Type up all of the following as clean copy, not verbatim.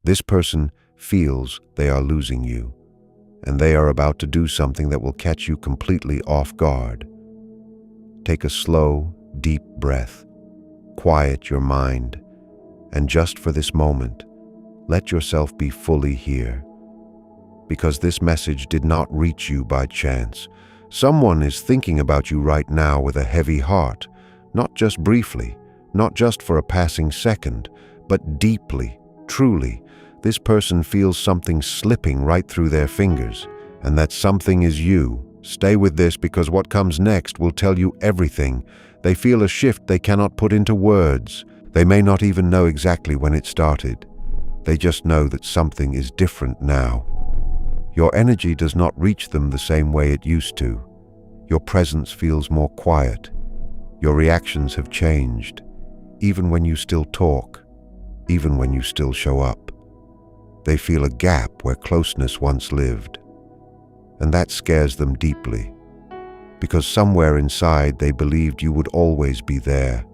This person feels they are losing you, and they are about to do something that will catch you completely off guard. Take a slow, deep breath, quiet your mind, and just for this moment, let yourself be fully here. Because this message did not reach you by chance. Someone is thinking about you right now with a heavy heart, not just briefly, not just for a passing second, but deeply, truly. This person feels something slipping right through their fingers, and that something is you. Stay with this, because what comes next will tell you everything. They feel a shift they cannot put into words. They may not even know exactly when it started. They just know that something is different now. Your energy does not reach them the same way it used to. Your presence feels more quiet. Your reactions have changed, even when you still talk, even when you still show up. They feel a gap where closeness once lived. And that scares them deeply, because somewhere inside they believed you would always be there.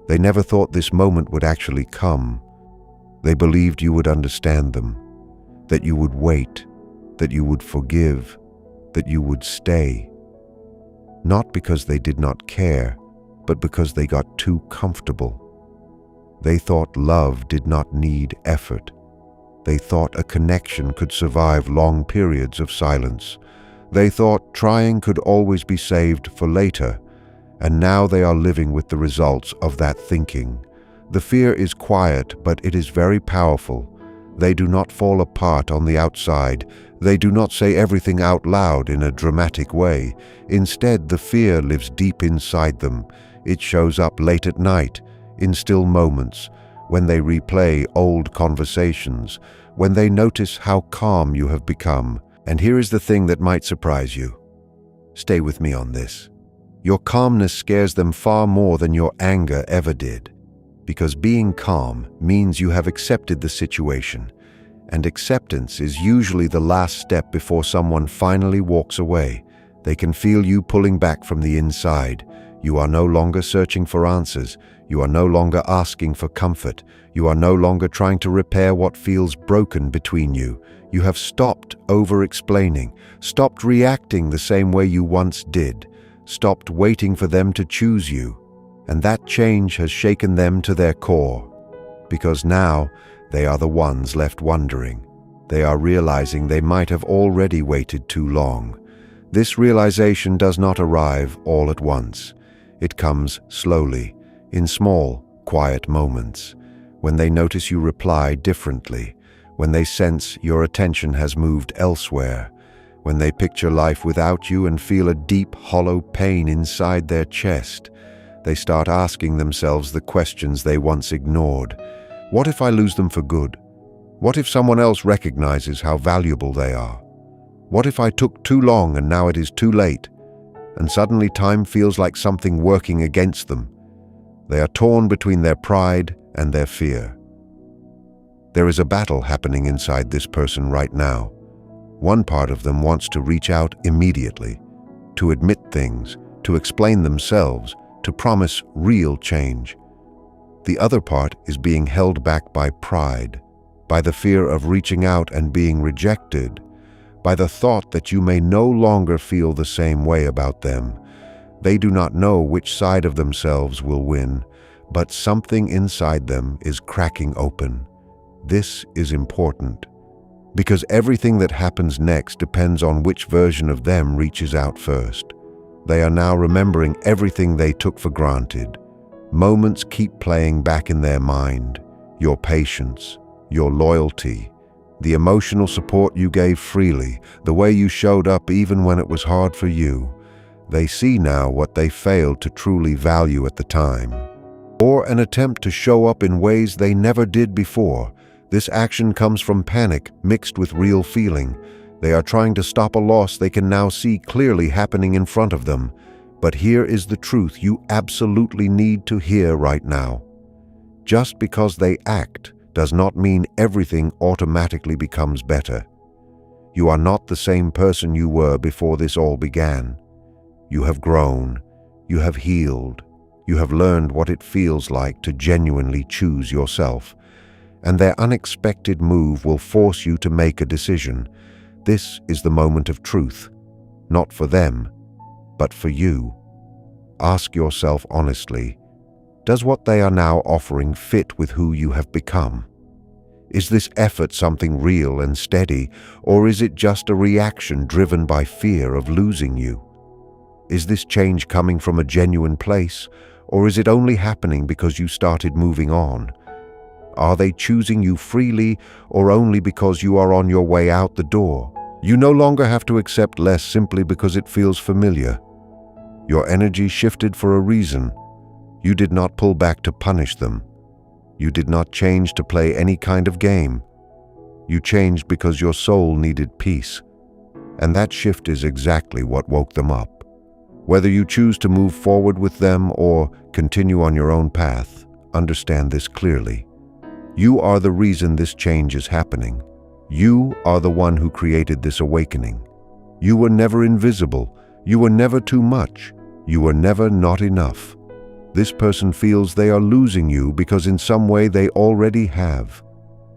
They never thought this moment would actually come. They believed you would understand them, that you would wait, that you would forgive, that you would stay. Not because they did not care, but because they got too comfortable. They thought love did not need effort. They thought a connection could survive long periods of silence. They thought trying could always be saved for later, and now they are living with the results of that thinking. The fear is quiet, but it is very powerful. They do not fall apart on the outside. They do not say everything out loud in a dramatic way. Instead, the fear lives deep inside them. It shows up late at night, in still moments, when they replay old conversations, when they notice how calm you have become. And here is the thing that might surprise you. Stay with me on this. Your calmness scares them far more than your anger ever did. Because being calm means you have accepted the situation, and acceptance is usually the last step before someone finally walks away. They can feel you pulling back from the inside. You are no longer searching for answers. You are no longer asking for comfort. You are no longer trying to repair what feels broken between you. You have stopped over-explaining, stopped reacting the same way you once did, stopped waiting for them to choose you. And that change has shaken them to their core, because now they are the ones left wondering. They are realizing they might have already waited too long. This realization does not arrive all at once. It comes slowly, in small, quiet moments, when they notice you reply differently, when they sense your attention has moved elsewhere, when they picture life without you and feel a deep, hollow pain inside their chest. They start asking themselves the questions they once ignored. What if I lose them for good? What if someone else recognizes how valuable they are? What if I took too long and now it is too late? And suddenly time feels like something working against them. They are torn between their pride and their fear. There is a battle happening inside this person right now. One part of them wants to reach out immediately, to admit things, to explain themselves, to promise real change. The other part is being held back by pride, by the fear of reaching out and being rejected, by the thought that you may no longer feel the same way about them. They do not know which side of themselves will win, but something inside them is cracking open. This is important, because everything that happens next depends on which version of them reaches out first. They are now remembering everything they took for granted. Moments keep playing back in their mind. Your patience, your loyalty, the emotional support you gave freely, the way you showed up even when it was hard for you. They see now what they failed to truly value at the time. Or an attempt to show up in ways they never did before. This action comes from panic mixed with real feeling. They are trying to stop a loss they can now see clearly happening in front of them. But here is the truth you absolutely need to hear right now. Just because they act does not mean everything automatically becomes better. You are not the same person you were before this all began. You have grown, you have healed, you have learned what it feels like to genuinely choose yourself. and their unexpected move will force you to make a decision. This is the moment of truth, not for them, but for you. Ask yourself honestly, does what they are now offering fit with who you have become? Is this effort something real and steady, or is it just a reaction driven by fear of losing you? Is this change coming from a genuine place, or is it only happening because you started moving on? Are they choosing you freely, or only because you are on your way out the door? You no longer have to accept less simply because it feels familiar. Your energy shifted for a reason. You did not pull back to punish them. You did not change to play any kind of game. You changed because your soul needed peace. And that shift is exactly what woke them up. Whether you choose to move forward with them or continue on your own path, understand this clearly. You are the reason this change is happening. You are the one who created this awakening. You were never invisible. You were never too much. You were never not enough. This person feels they are losing you because in some way they already have.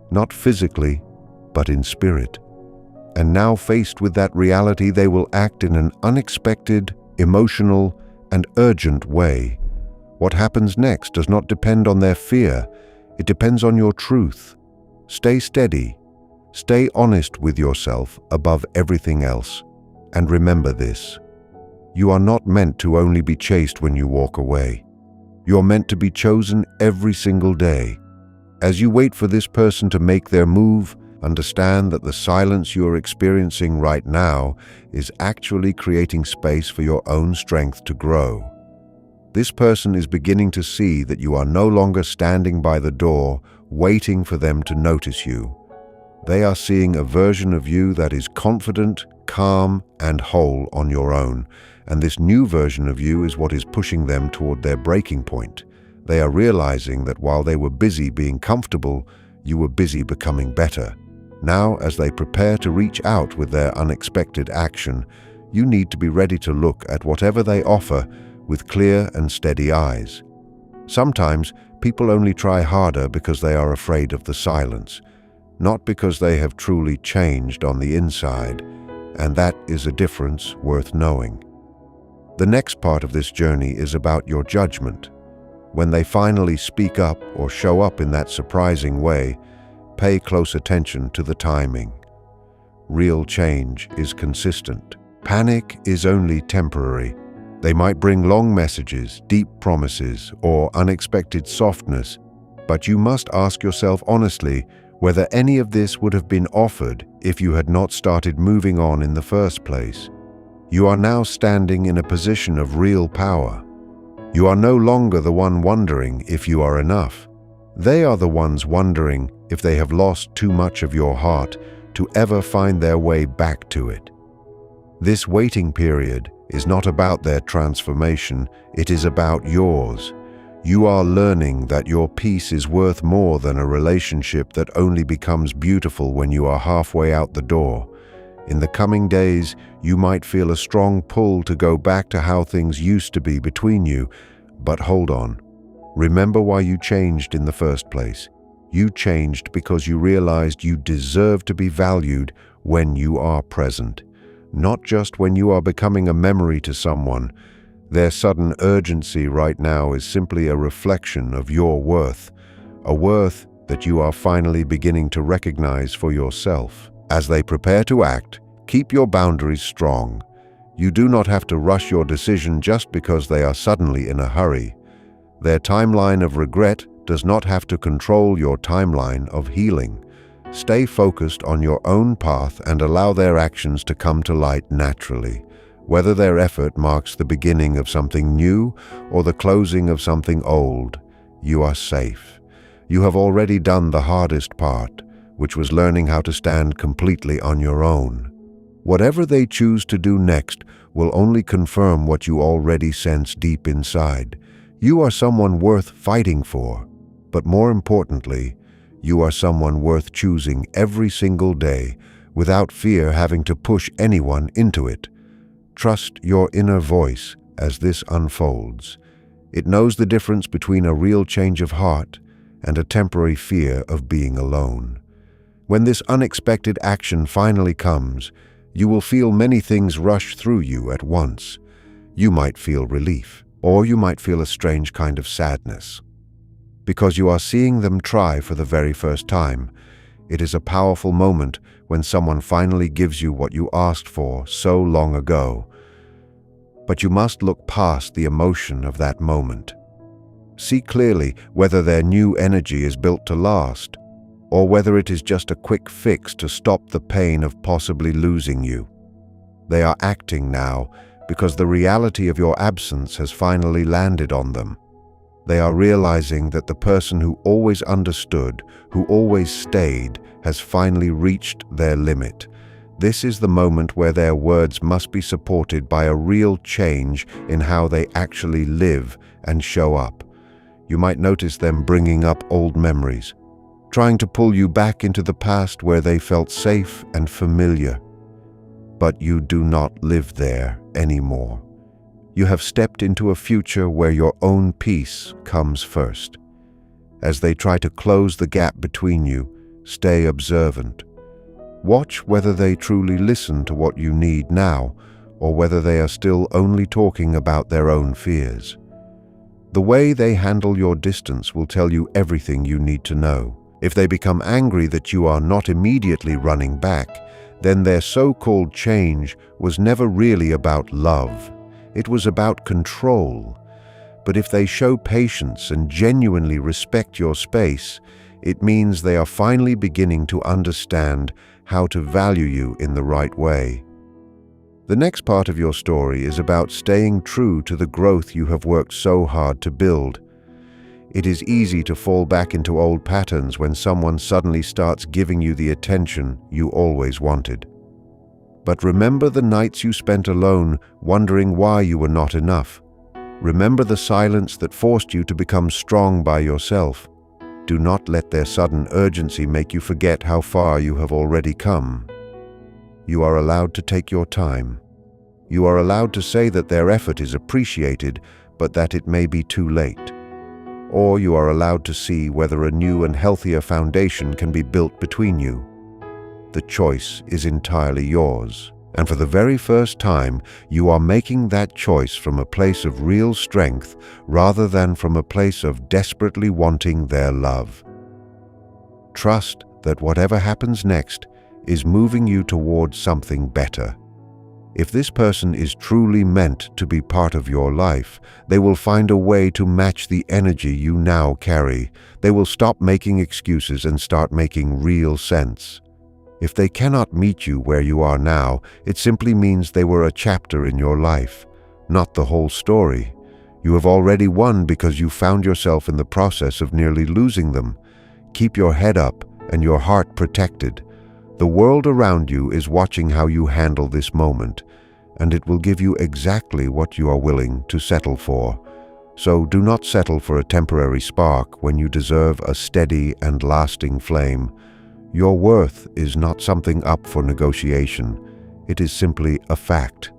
Not physically, but in spirit. And now faced with that reality, they will act in an unexpected, emotional, and urgent way. What happens next does not depend on their fear. It depends on your truth. Stay steady. Stay honest with yourself above everything else. And remember this. You are not meant to only be chased when you walk away. You're meant to be chosen every single day. As you wait for this person to make their move, understand that the silence you're experiencing right now is actually creating space for your own strength to grow. This person is beginning to see that you are no longer standing by the door, waiting for them to notice you. They are seeing a version of you that is confident, calm, and whole on your own. And this new version of you is what is pushing them toward their breaking point. They are realizing that while they were busy being comfortable, you were busy becoming better. Now, as they prepare to reach out with their unexpected action, you need to be ready to look at whatever they offer with clear and steady eyes. Sometimes, people only try harder because they are afraid of the silence, not because they have truly changed on the inside, and that is a difference worth knowing. The next part of this journey is about your judgment. When they finally speak up or show up in that surprising way, pay close attention to the timing. Real change is consistent. Panic is only temporary. They might bring long messages, deep promises, or unexpected softness, but you must ask yourself honestly whether any of this would have been offered if you had not started moving on in the first place. You are now standing in a position of real power. You are no longer the one wondering if you are enough. They are the ones wondering if they have lost too much of your heart to ever find their way back to it. This waiting period is not about their transformation, it is about yours. You are learning that your peace is worth more than a relationship that only becomes beautiful when you are halfway out the door. In the coming days, you might feel a strong pull to go back to how things used to be between you, but hold on. Remember why you changed in the first place. You changed because you realized you deserve to be valued when you are present, not just when you are becoming a memory to someone. Their sudden urgency right now is simply a reflection of your worth, a worth that you are finally beginning to recognize for yourself. As they prepare to act, keep your boundaries strong. You do not have to rush your decision just because they are suddenly in a hurry. Their timeline of regret does not have to control your timeline of healing. Stay focused on your own path and allow their actions to come to light naturally. Whether their effort marks the beginning of something new or the closing of something old, you are safe. You have already done the hardest part, which was learning how to stand completely on your own. Whatever they choose to do next will only confirm what you already sense deep inside. You are someone worth fighting for, but more importantly, you are someone worth choosing every single day without fear having to push anyone into it. Trust your inner voice as this unfolds. It knows the difference between a real change of heart and a temporary fear of being alone. When this unexpected action finally comes, you will feel many things rush through you at once. You might feel relief, or you might feel a strange kind of sadness. Because you are seeing them try for the very first time, it is a powerful moment when someone finally gives you what you asked for so long ago. But you must look past the emotion of that moment. See clearly whether their new energy is built to last, or whether it is just a quick fix to stop the pain of possibly losing you. They are acting now because the reality of your absence has finally landed on them. They are realizing that the person who always understood, who always stayed, has finally reached their limit. This is the moment where their words must be supported by a real change in how they actually live and show up. You might notice them bringing up old memories, trying to pull you back into the past where they felt safe and familiar. But you do not live there anymore. You have stepped into a future where your own peace comes first. As they try to close the gap between you, stay observant. Watch whether they truly listen to what you need now, or whether they are still only talking about their own fears. The way they handle your distance will tell you everything you need to know. If they become angry that you are not immediately running back, then their so-called change was never really about love. It was about control. But if they show patience and genuinely respect your space, it means they are finally beginning to understand how to value you in the right way. The next part of your story is about staying true to the growth you have worked so hard to build. It is easy to fall back into old patterns when someone suddenly starts giving you the attention you always wanted. But remember the nights you spent alone, wondering why you were not enough. Remember the silence that forced you to become strong by yourself. Do not let their sudden urgency make you forget how far you have already come. You are allowed to take your time. You are allowed to say that their effort is appreciated, but that it may be too late. Or you are allowed to see whether a new and healthier foundation can be built between you. The choice is entirely yours, and for the very first time, you are making that choice from a place of real strength rather than from a place of desperately wanting their love. Trust that whatever happens next is moving you towards something better. If this person is truly meant to be part of your life, they will find a way to match the energy you now carry. They will stop making excuses and start making real sense. If they cannot meet you where you are now, it simply means they were a chapter in your life, not the whole story. You have already won because you found yourself in the process of nearly losing them. Keep your head up and your heart protected. The world around you is watching how you handle this moment, and it will give you exactly what you are willing to settle for. So do not settle for a temporary spark when you deserve a steady and lasting flame. Your worth is not something up for negotiation. It is simply a fact.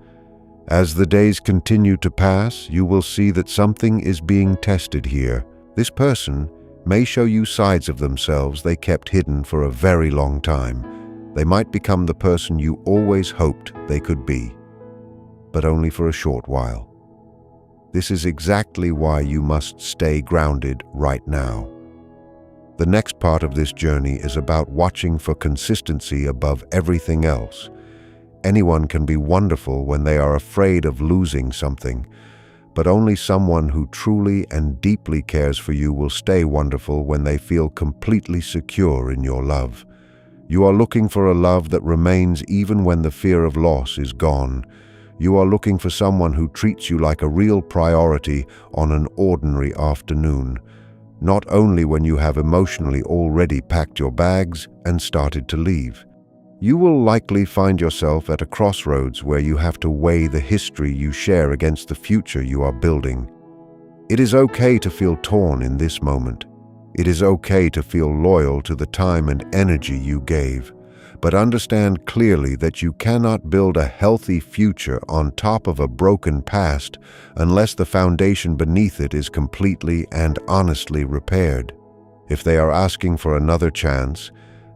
As the days continue to pass, you will see that something is being tested here. This person may show you sides of themselves they kept hidden for a very long time. They might become the person you always hoped they could be, but only for a short while. This is exactly why you must stay grounded right now. The next part of this journey is about watching for consistency above everything else. Anyone can be wonderful when they are afraid of losing something, but only someone who truly and deeply cares for you will stay wonderful when they feel completely secure in your love. You are looking for a love that remains even when the fear of loss is gone. You are looking for someone who treats you like a real priority on an ordinary afternoon, not only when you have emotionally already packed your bags and started to leave. You will likely find yourself at a crossroads where you have to weigh the history you share against the future you are building. It is okay to feel torn in this moment. It is okay to feel loyal to the time and energy you gave, but understand clearly that you cannot build a healthy future on top of a broken past unless the foundation beneath it is completely and honestly repaired. If they are asking for another chance,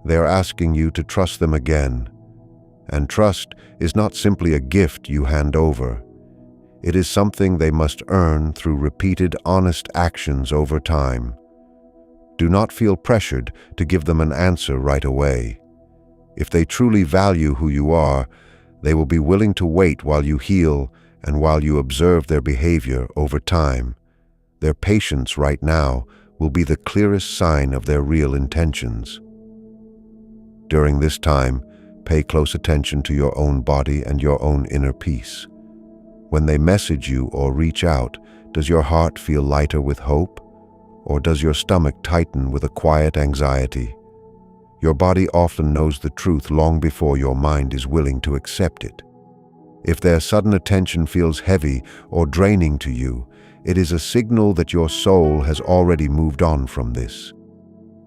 they are asking you to trust them again. And trust is not simply a gift you hand over. It is something they must earn through repeated honest actions over time. Do not feel pressured to give them an answer right away. If they truly value who you are, they will be willing to wait while you heal and while you observe their behavior over time. Their patience right now will be the clearest sign of their real intentions. During this time, pay close attention to your own body and your own inner peace. When they message you or reach out, does your heart feel lighter with hope? Or does your stomach tighten with a quiet anxiety? Your body often knows the truth long before your mind is willing to accept it. If their sudden attention feels heavy or draining to you, it is a signal that your soul has already moved on from this.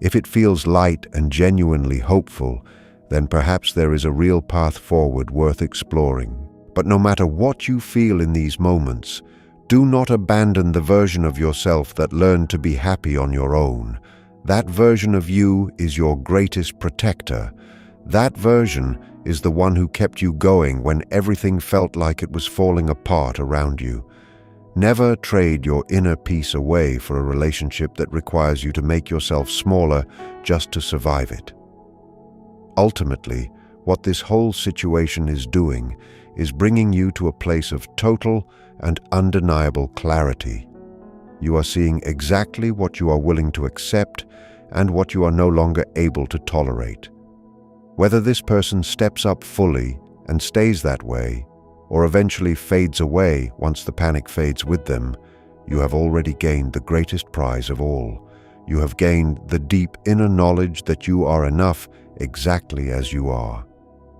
If it feels light and genuinely hopeful, then perhaps there is a real path forward worth exploring. But no matter what you feel in these moments, do not abandon the version of yourself that learned to be happy on your own. That version of you is your greatest protector. That version is the one who kept you going when everything felt like it was falling apart around you. Never trade your inner peace away for a relationship that requires you to make yourself smaller just to survive it. Ultimately, what this whole situation is doing is bringing you to a place of total and undeniable clarity. You are seeing exactly what you are willing to accept and what you are no longer able to tolerate. Whether this person steps up fully and stays that way, or eventually fades away once the panic fades with them, you have already gained the greatest prize of all. You have gained the deep inner knowledge that you are enough exactly as you are.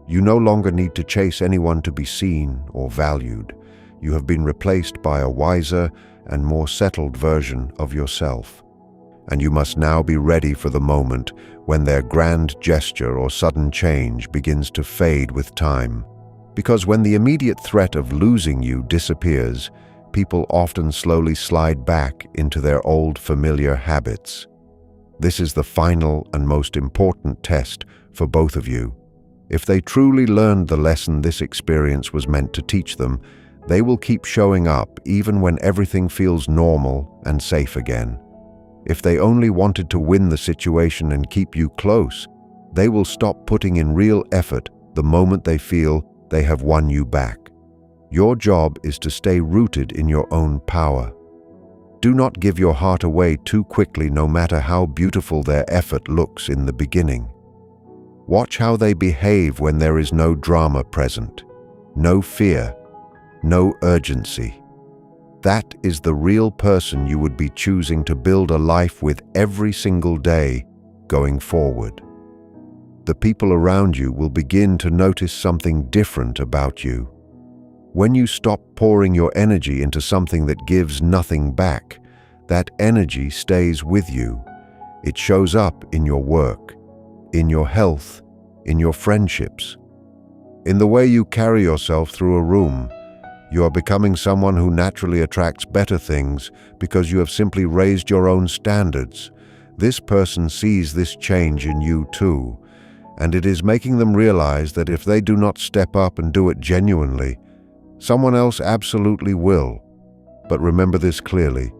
You no longer need to chase anyone to be seen or valued. You have been replaced by a wiser and more settled version of yourself. And you must now be ready for the moment when their grand gesture or sudden change begins to fade with time. Because when the immediate threat of losing you disappears, people often slowly slide back into their old familiar habits. This is the final and most important test for both of you. If they truly learned the lesson this experience was meant to teach them, they will keep showing up even when everything feels normal and safe again. If they only wanted to win the situation and keep you close, they will stop putting in real effort the moment they feel they have won you back. Your job is to stay rooted in your own power. Do not give your heart away too quickly, no matter how beautiful their effort looks in the beginning. Watch how they behave when there is no drama present, no fear, no urgency. That is the real person you would be choosing to build a life with every single day going forward. The people around you will begin to notice something different about you. When you stop pouring your energy into something that gives nothing back, that energy stays with you. It shows up in your work, in your health, in your friendships, in the way you carry yourself through a room. You are becoming someone who naturally attracts better things because you have simply raised your own standards. This person sees this change in you too, and it is making them realize that if they do not step up and do it genuinely, someone else absolutely will. But remember this clearly.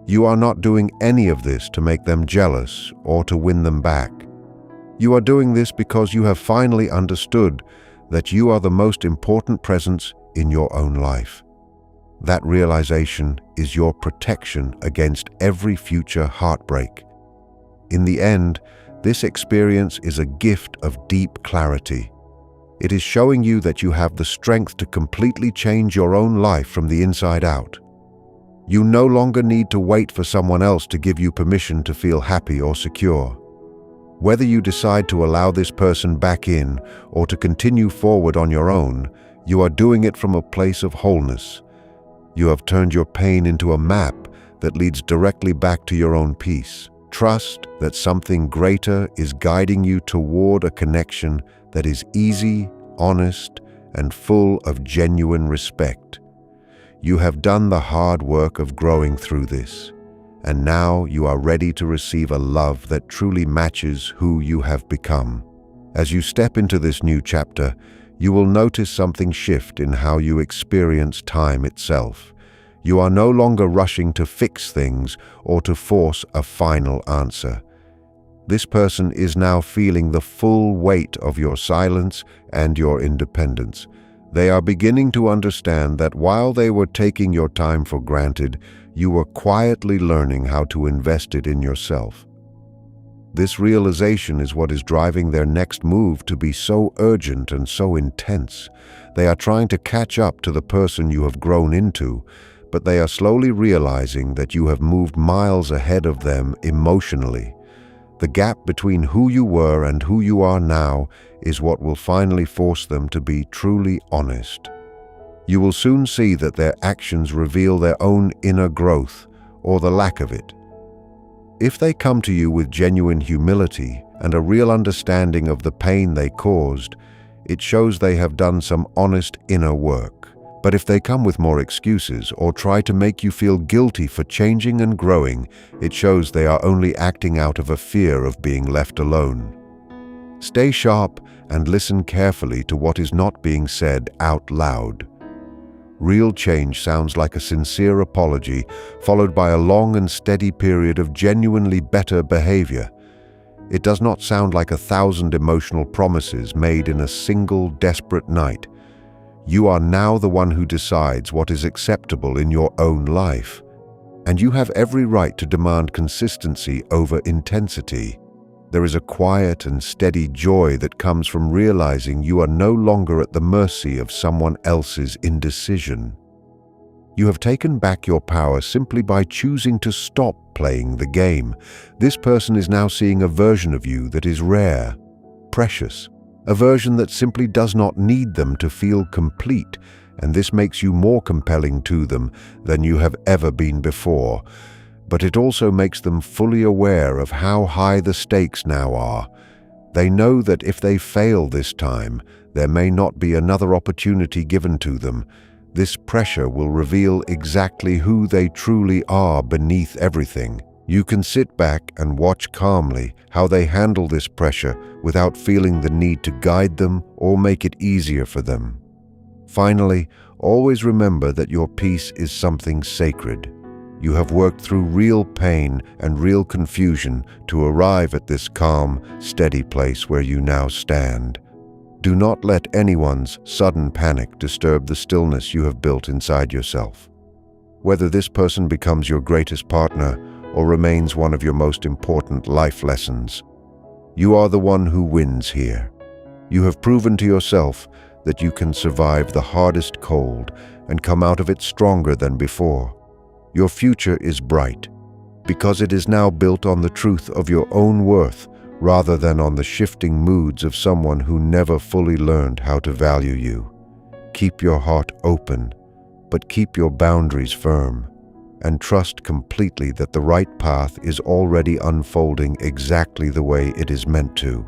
You are not doing any of this to make them jealous or to win them back. You are doing this because you have finally understood that you are the most important presence in your own life. That realization is your protection against every future heartbreak. In the end, this experience is a gift of deep clarity. It is showing you that you have the strength to completely change your own life from the inside out. You no longer need to wait for someone else to give you permission to feel happy or secure. Whether you decide to allow this person back in or to continue forward on your own, you are doing it from a place of wholeness. You have turned your pain into a map that leads directly back to your own peace. Trust that something greater is guiding you toward a connection that is easy, honest, and full of genuine respect. You have done the hard work of growing through this, and now you are ready to receive a love that truly matches who you have become. As you step into this new chapter, you will notice something shift in how you experience time itself. You are no longer rushing to fix things or to force a final answer. This person is now feeling the full weight of your silence and your independence. They are beginning to understand that while they were taking your time for granted, you were quietly learning how to invest it in yourself. This realization is what is driving their next move to be so urgent and so intense. They are trying to catch up to the person you have grown into, but they are slowly realizing that you have moved miles ahead of them emotionally. The gap between who you were and who you are now is what will finally force them to be truly honest. You will soon see that their actions reveal their own inner growth, or the lack of it. If they come to you with genuine humility and a real understanding of the pain they caused, it shows they have done some honest inner work. But if they come with more excuses or try to make you feel guilty for changing and growing, it shows they are only acting out of a fear of being left alone. Stay sharp and listen carefully to what is not being said out loud. Real change sounds like a sincere apology, followed by a long and steady period of genuinely better behavior. It does not sound like 1,000 emotional promises made in a single desperate night. You are now the one who decides what is acceptable in your own life, and you have every right to demand consistency over intensity. There is a quiet and steady joy that comes from realizing you are no longer at the mercy of someone else's indecision. You have taken back your power simply by choosing to stop playing the game. This person is now seeing a version of you that is rare, precious, a version that simply does not need them to feel complete, and this makes you more compelling to them than you have ever been before. But it also makes them fully aware of how high the stakes now are. They know that if they fail this time, there may not be another opportunity given to them. This pressure will reveal exactly who they truly are beneath everything. You can sit back and watch calmly how they handle this pressure without feeling the need to guide them or make it easier for them. Finally, always remember that your peace is something sacred. You have worked through real pain and real confusion to arrive at this calm, steady place where you now stand. Do not let anyone's sudden panic disturb the stillness you have built inside yourself. Whether this person becomes your greatest partner or remains one of your most important life lessons, you are the one who wins here. You have proven to yourself that you can survive the hardest cold and come out of it stronger than before. Your future is bright because it is now built on the truth of your own worth rather than on the shifting moods of someone who never fully learned how to value you. Keep your heart open, but keep your boundaries firm, and trust completely that the right path is already unfolding exactly the way it is meant to.